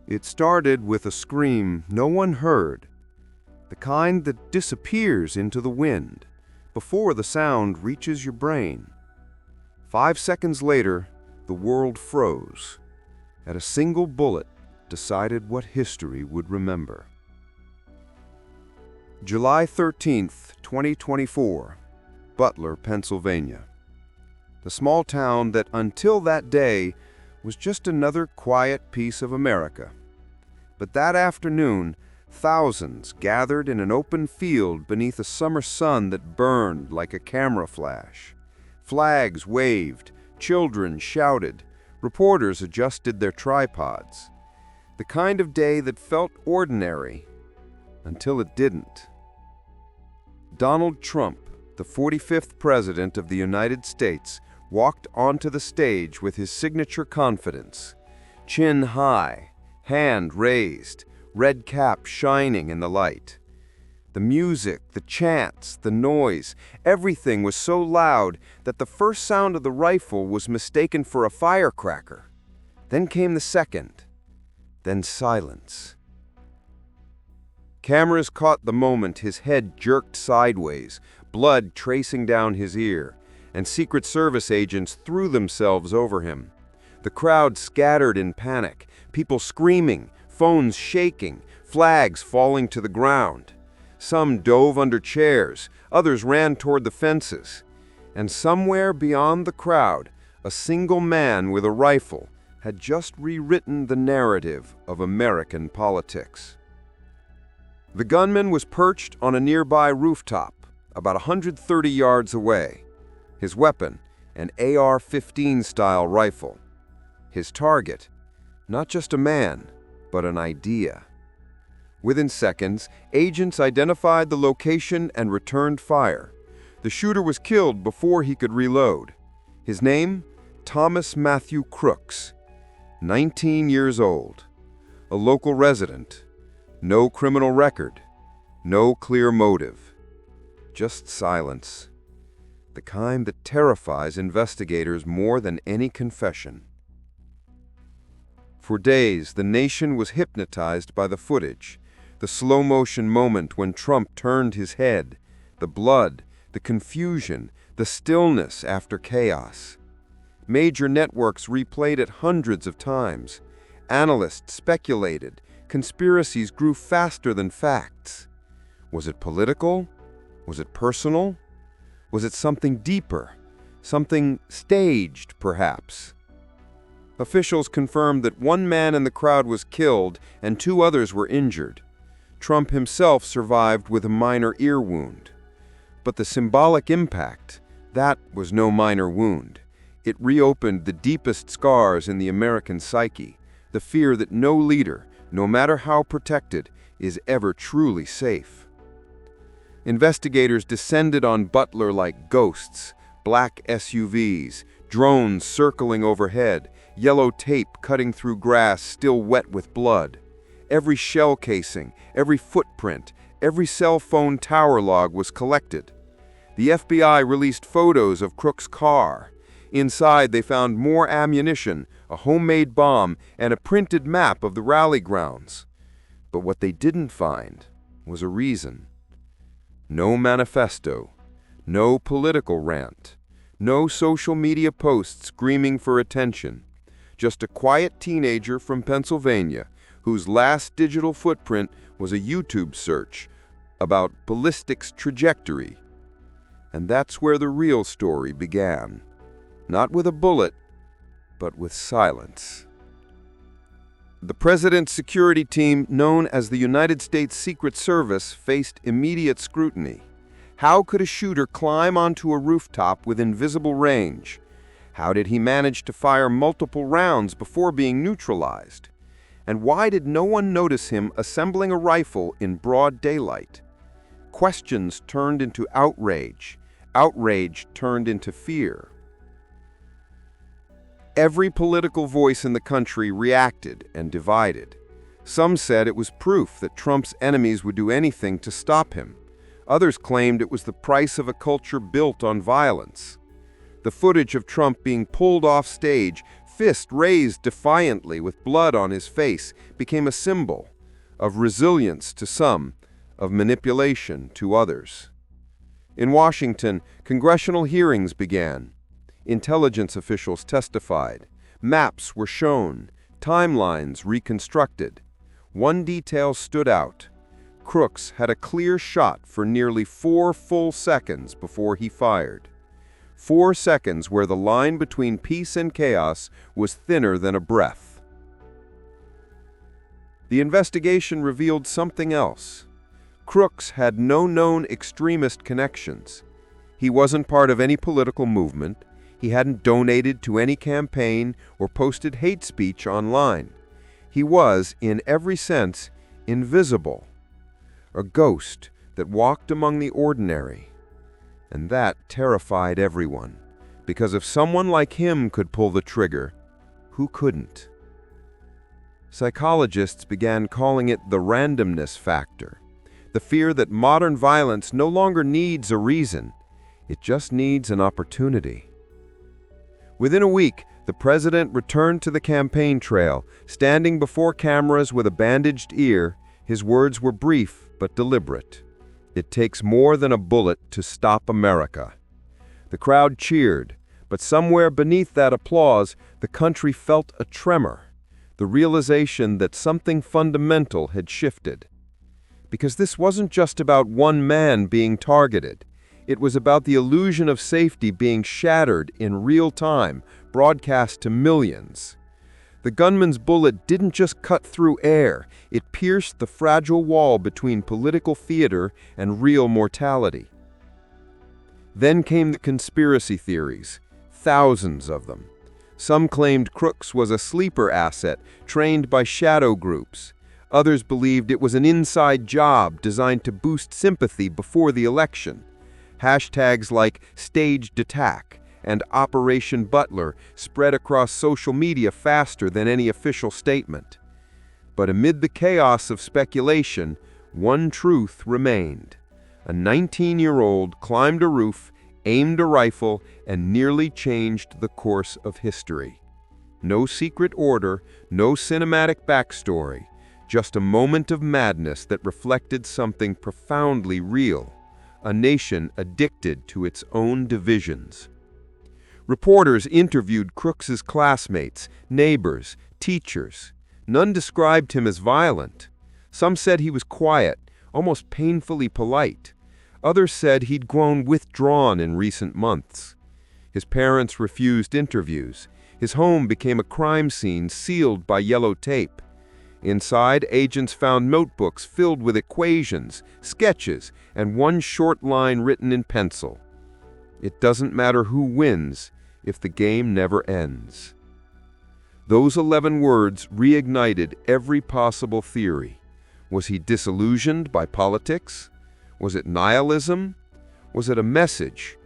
It started with a scream no one heard, the kind that disappears into the wind before the sound reaches your brain. 5 seconds later, the world froze, and a single bullet decided what history would remember. July 13th, 2024, Butler, Pennsylvania. The small town that until that day was just another quiet piece of America. But that afternoon, thousands gathered in an open field beneath a summer sun that burned like a camera flash. Flags waved, children shouted, reporters adjusted their tripods. The kind of day that felt ordinary until it didn't. Donald Trump, the 45th President of the United States, walked onto the stage with his signature confidence. Chin high, hand raised, red cap shining in the light. The music, the chants, the noise, everything was so loud that the first sound of the rifle was mistaken for a firecracker. Then came the second, then silence. Cameras caught the moment his head jerked sideways, blood tracing down his ear, and Secret Service agents threw themselves over him. The crowd scattered in panic, people screaming, phones shaking, flags falling to the ground. Some dove under chairs, others ran toward the fences. And somewhere beyond the crowd, a single man with a rifle had just rewritten the narrative of American politics. The gunman was perched on a nearby rooftop, about 130 yards away. His weapon, an AR-15 style rifle. His target, not just a man, but an idea. Within seconds, agents identified the location and returned fire. The shooter was killed before he could reload. His name? Thomas Matthew Crooks, 19 years old, a local resident. No criminal record, no clear motive, just silence. The kind that terrifies investigators more than any confession. For days, the nation was hypnotized by the footage, the slow-motion moment when Trump turned his head, the blood, the confusion, the stillness after chaos. Major networks replayed it hundreds of times. Analysts speculated. Conspiracies grew faster than facts. Was it political? Was it personal? Was it something deeper? Something staged, perhaps? Officials confirmed that one man in the crowd was killed and 2 others were injured. Trump himself survived with a minor ear wound. But the symbolic impact, that was no minor wound. It reopened the deepest scars in the American psyche, the fear that no leader, no matter how protected, is ever truly safe. Investigators descended on Butler like ghosts, black SUVs, drones circling overhead, yellow tape cutting through grass still wet with blood. Every shell casing, every footprint, every cell phone tower log was collected. The FBI released photos of Crooks' car. Inside, they found more ammunition, a homemade bomb, and a printed map of the rally grounds. But what they didn't find was a reason. No manifesto, no political rant, no social media posts screaming for attention. Just a quiet teenager from Pennsylvania whose last digital footprint was a YouTube search about ballistics trajectory. And that's where the real story began. Not with a bullet, but with silence. The president's security team, known as the United States Secret Service, faced immediate scrutiny. How could a shooter climb onto a rooftop with invisible range? How did he manage to fire multiple rounds before being neutralized? And why did no one notice him assembling a rifle in broad daylight? Questions turned into outrage. Outrage turned into fear. Every political voice in the country reacted and divided. Some said it was proof that Trump's enemies would do anything to stop him. Others claimed it was the price of a culture built on violence. The footage of Trump being pulled off stage fist raised defiantly with blood on his face became a symbol of resilience to some, of manipulation to others. In Washington, congressional hearings began. Intelligence officials testified. Maps were shown. Timelines reconstructed. One detail stood out. Crooks had a clear shot for nearly 4 full seconds before he fired. 4 seconds where the line between peace and chaos was thinner than a breath. The investigation revealed something else. Crooks had no known extremist connections. He wasn't part of any political movement. He hadn't donated to any campaign or posted hate speech online. He was, in every sense, invisible. A ghost that walked among the ordinary. And that terrified everyone, because if someone like him could pull the trigger, who couldn't? Psychologists began calling it the randomness factor, the fear that modern violence no longer needs a reason, it just needs an opportunity. Within a week, the president returned to the campaign trail, standing before cameras with a bandaged ear. His words were brief but deliberate. It takes more than a bullet to stop America. The crowd cheered, but somewhere beneath that applause, the country felt a tremor, the realization that something fundamental had shifted. Because this wasn't just about one man being targeted. It was about the illusion of safety being shattered in real time, broadcast to millions. The gunman's bullet didn't just cut through air, it pierced the fragile wall between political theater and real mortality. Then came the conspiracy theories, thousands of them. Some claimed Crooks was a sleeper asset, trained by shadow groups. Others believed it was an inside job designed to boost sympathy before the election. Hashtags like staged attack and Operation Butler spread across social media faster than any official statement. But amid the chaos of speculation, one truth remained. A 19-year-old climbed a roof, aimed a rifle, and nearly changed the course of history. No secret order, no cinematic backstory, just a moment of madness that reflected something profoundly real. A nation addicted to its own divisions. Reporters interviewed Crooks's classmates, neighbors, teachers. None described him as violent. Some said he was quiet, almost painfully polite. Others said he'd grown withdrawn in recent months. His parents refused interviews. His home became a crime scene sealed by yellow tape. Inside, agents found notebooks filled with equations, sketches, and one short line written in pencil. It doesn't matter who wins if the game never ends. Those 11 words reignited every possible theory. Was he disillusioned by politics? Was it nihilism? Was it a message?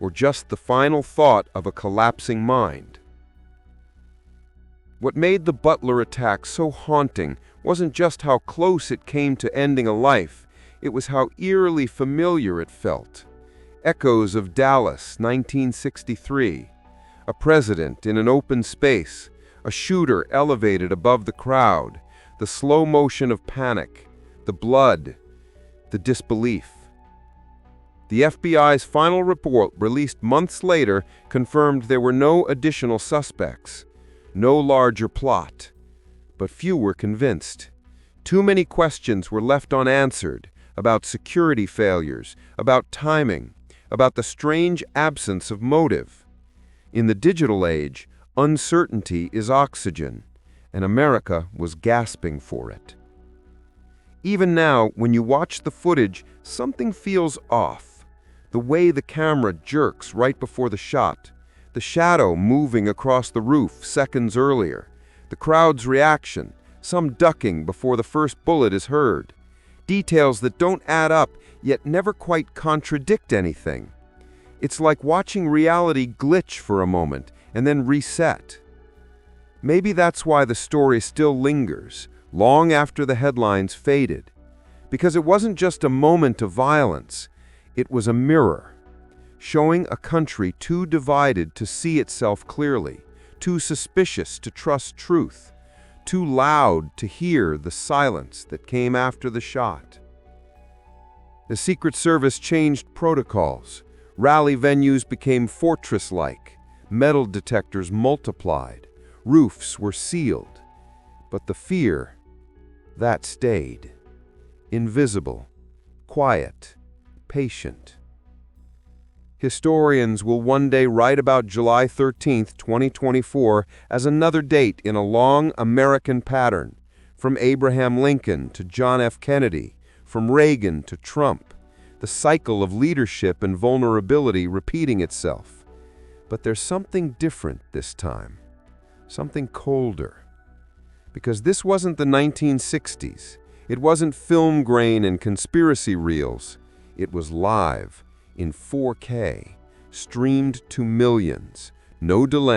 Or just the final thought of a collapsing mind? What made the Butler attack so haunting wasn't just how close it came to ending a life, it was how eerily familiar it felt. Echoes of Dallas, 1963. A president in an open space, a shooter elevated above the crowd, the slow motion of panic, the blood, the disbelief. The FBI's final report, released months later, confirmed there were no additional suspects. No larger plot, but few were convinced. Too many questions were left unanswered about security failures, about timing, about the strange absence of motive. In the digital age, uncertainty is oxygen, and America was gasping for it. Even now, when you watch the footage, something feels off. The way the camera jerks right before the shot, the shadow moving across the roof seconds earlier, the crowd's reaction, some ducking before the first bullet is heard. Details that don't add up, yet never quite contradict anything. It's like watching reality glitch for a moment and then reset. Maybe that's why the story still lingers, long after the headlines faded. Because it wasn't just a moment of violence, it was a mirror. Showing a country too divided to see itself clearly, too suspicious to trust truth, too loud to hear the silence that came after the shot. The Secret Service changed protocols. Rally venues became fortress-like. Metal detectors multiplied. Roofs were sealed. But the fear, that stayed. Invisible, quiet, patient. Historians will one day write about July 13, 2024 as another date in a long American pattern, from Abraham Lincoln to John F. Kennedy, from Reagan to Trump, the cycle of leadership and vulnerability repeating itself. But there's something different this time, something colder. Because this wasn't the 1960s. It wasn't film grain and conspiracy reels. It was live, in 4K, streamed to millions, no delay.